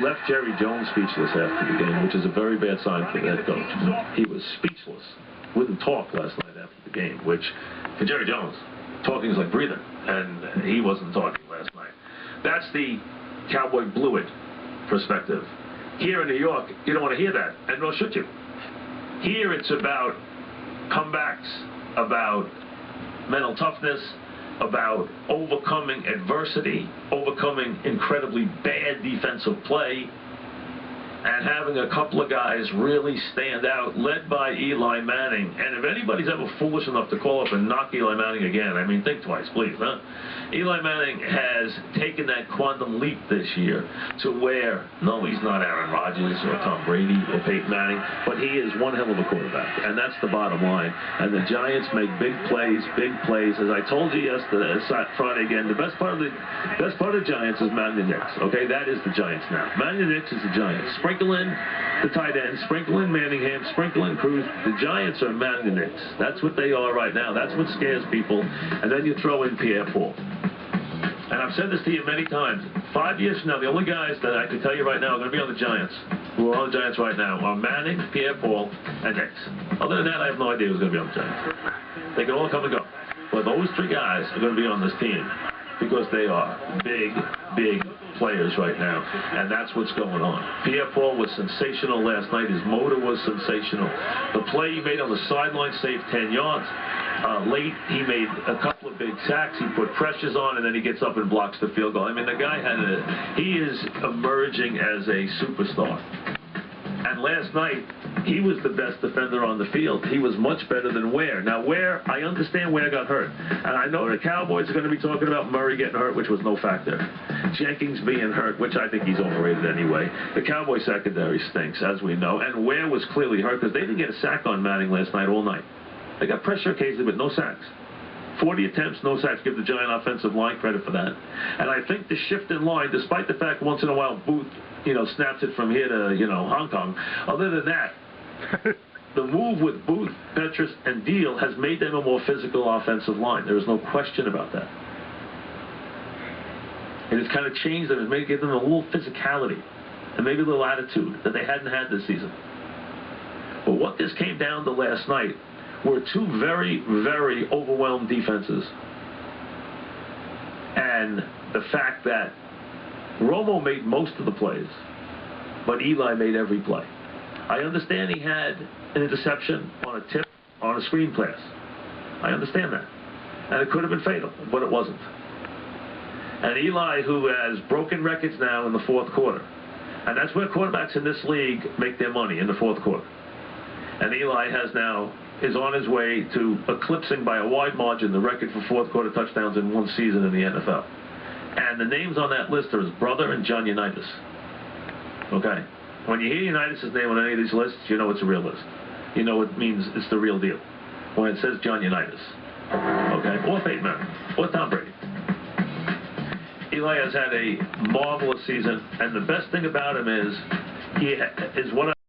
left Jerry Jones speechless after the game, which is a very bad sign for the head coach. He was speechless. Wouldn't talk last night after the game, which, for Jerry Jones, talking is like breathing, and he wasn't talking last night. That's the Cowboy blew it perspective. Here in New York, you don't want to hear that, and nor should you. Here it's about comebacks, about mental toughness, about overcoming adversity, overcoming incredibly bad defensive play, and having a couple of guys really stand out, led by Eli Manning. And if anybody's ever foolish enough to call up and knock Eli Manning again, I mean, think twice, please, huh? Eli Manning has taken that quantum leap this year to where, no, he's not Aaron Rodgers or Tom Brady or Peyton Manning, but he is one hell of a quarterback, and that's the bottom line. And the Giants make big plays, As I told you yesterday, Friday again, the best part of the Giants is Manning and Nix. Okay, that is the Giants now. Manning and Nix is the Giants. Sprinkle in the tight end, sprinkle in Manningham, sprinkle in Cruz. The Giants are Manning and Nix. That's what they are right now. That's what scares people. And then you throw in Pierre-Paul. And I've said this to you many times. 5 years from now, the only guys that I can tell you right now are going to be on the Giants, who are on the Giants right now, are Manning, Pierre-Paul, and Nix. Other than that, I have no idea who's going to be on the Giants. They can all come and go. But those three guys are going to be on this team because they are big players right now, and that's what's going on. Pierre-Paul was sensational last night. His motor was sensational. The play he made on the sideline saved 10 yards. Late, he made a couple of big sacks. He put pressures on, and then he gets up and blocks the field goal. I mean, the guy he is emerging as a superstar. And last night, he was the best defender on the field. He was much better than Ware. Now, Ware, I understand Ware got hurt. And I know the Cowboys are going to be talking about Murray getting hurt, which was no factor. Jenkins being hurt, which I think he's overrated anyway. The Cowboy secondary stinks, as we know. And Ware was clearly hurt because they didn't get a sack on Manning last night all night. They got pressure occasionally, but no sacks. 40 attempts, no sacks. Give the Giant offensive line credit for that. And I think the shift in line, despite the fact once in a while Booth, snaps it from here to, Hong Kong. Other than that, the move with Booth, Petrus, and Deal has made them a more physical offensive line. There is no question about that. And it's kind of changed them. It's made give them a little physicality and maybe a little attitude that they hadn't had this season. But what this came down to last night were two very, very overwhelmed defenses. And the fact that Romo made most of the plays, but Eli made every play. I understand he had an interception on a tip on a screen pass. I understand that. And it could have been fatal, but it wasn't. And Eli, who has broken records now in the fourth quarter, and that's where quarterbacks in this league make their money, in the fourth quarter. And Eli is on his way to eclipsing by a wide margin the record for fourth quarter touchdowns in one season in the NFL. And the names on that list are his brother and John Unitas. Okay? When you hear Unitas' name on any of these lists, you know it's a real list. You know it means it's the real deal. When it says John Unitas. Okay? Or Peyton Manning. Or Tom Brady. Eli has had a marvelous season, and the best thing about him is what